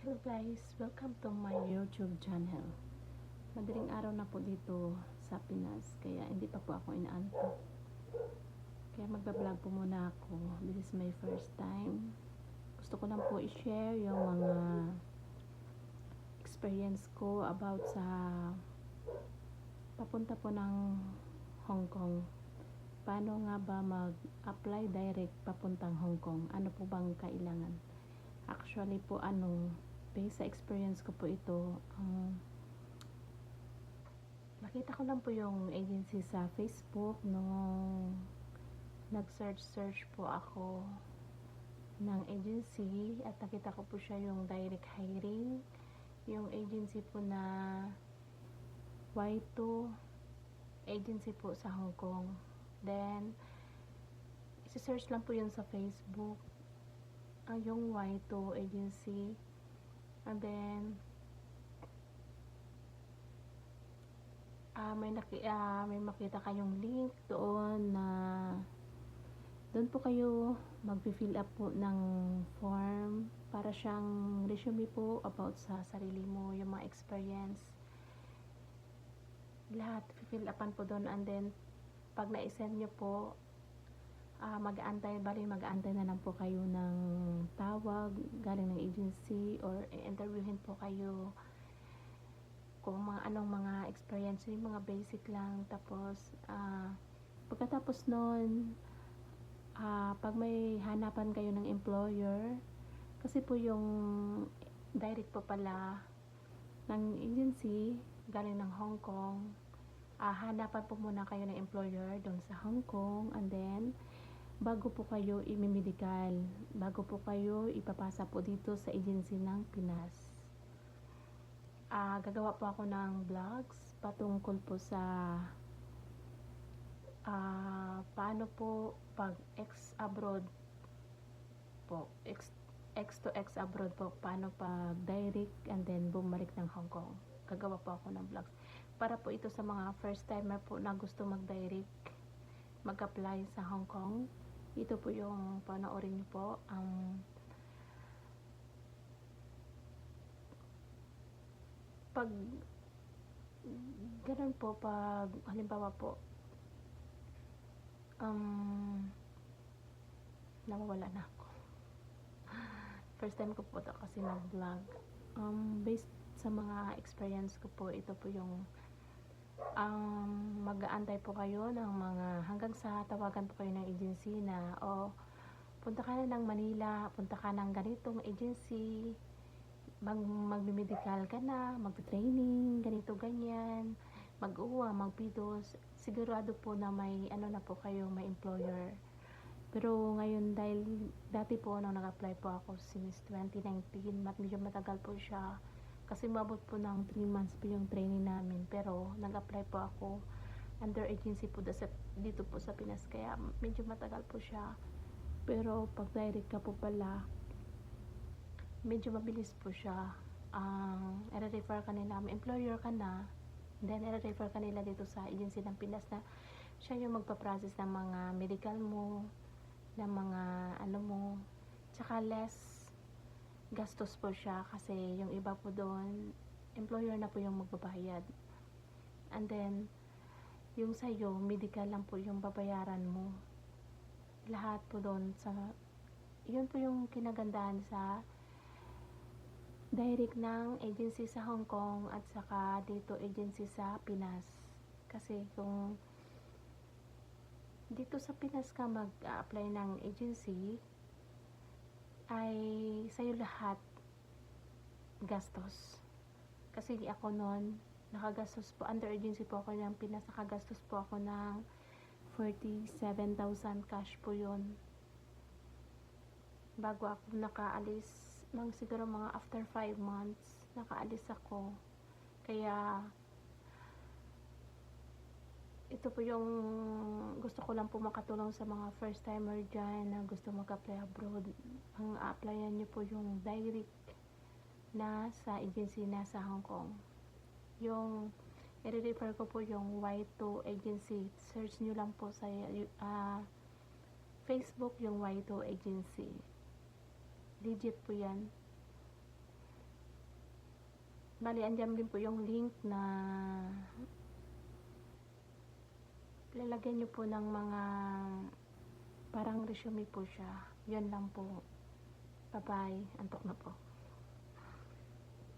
Hello guys, welcome to my YouTube channel. Madaling araw na po dito sa Pinas, kaya hindi pa po ako inaantok. Kaya magbablog po muna ako. This is my first time. Gusto ko lang po i-share yung mga experience ko about sa papunta po ng Hong Kong. Paano nga ba mag-apply direct papuntang Hong Kong? Ano po bang kailangan? Actually po based sa experience ko po ito, nakita ko lang po yung agency sa Facebook nung nag-search po ako ng agency at nakita ko po siya yung direct hiring, yung agency po na Y2 agency po sa Hong Kong. Then isi-search lang po yun sa Facebook, yung Y2 agency, and then may makita kayong link doon na doon po kayo mag-fill up po ng form para siyang resume po about sa sarili mo, yung mga experience, lahat fill upan po doon. And then pag na-send nyo po, mag-aantay na lang po kayo ng tawag galing ng agency or i-interviewin po kayo kung anong mga experience, yung mga basic lang. Tapos pagkatapos nun, pag may hanapan kayo ng employer, kasi po yung direct po pala ng agency galing ng Hong Kong, hanapan po muna kayo ng employer doon sa Hong Kong, and then bago po kayo imimedical, bago po kayo ipapasa po dito sa agency ng Pinas. Gagawa po ako ng vlogs patungkol po sa paano po pag ex-abroad po, ex to ex-abroad po, paano pag direct and then bumalik ng Hong Kong. Gagawa po ako ng vlogs para po ito sa mga first timer po na gusto mag-direct, mag-apply sa Hong Kong. Ito po yung panoorin niyo po. Pag ganun po, pag halimbawa po nawawala na ako. First time ko po ito kasi mag-vlog. Based sa mga experience ko po, ito po yung mag-aantay po kayo ng mga hanggang sa tawagan po kayo ng agency na punta ka na ng Manila, punta ka ng ganitong agency, mag-medical ka na, mag-training, ganito ganyan, mag-uwa, mag-pidos. Sigurado po na may na po kayo, may employer. Pero ngayon, dahil dati po nung nag-apply po ako since 2019, medyo matagal po siya kasi mabot po ng 3 months po yung training namin. Pero nag-apply po ako under agency po dito po sa Pinas, kaya medyo matagal po siya. Pero pag direct ka po pala, medyo mabilis po siya. I-refer ka nila, may employer ka na, then i-refer ka nila dito sa agency ng Pinas na siya yung magpa-process ng mga medical mo, ng mga mo, tsaka less gastos po siya kasi yung iba po doon employer na po yung magbabayad, and then yung sa'yo medical lang po yung babayaran mo. Lahat po doon yun po yung kinagandahan sa direct ng agency sa Hong Kong at saka dito agency sa Pinas. Kasi kung dito sa Pinas ka mag-apply ng agency, ay sa'yo lahat gastos. Kasi ako noon, nakagastos po, under agency po ako ng Pinas, nakagastos po ako ng 47,000 cash po yun. Bago ako nakaalis, siguro mga after 5 months, nakaalis ako. Kaya ito po yung gusto ko lang po makatulong sa mga first timer dyan na gusto mag-apply abroad. Ang applyan nyo po yung direct na sa agency na sa Hong Kong. Yung i-refer ko po yung Y2 agency. Search nyo lang po sa Facebook yung Y2 agency. Legit po yan. Bali, andyan din po yung link na lalagyan nyo po ng mga parang resume po siya. Yun lang po. Bye-bye. Antok na po.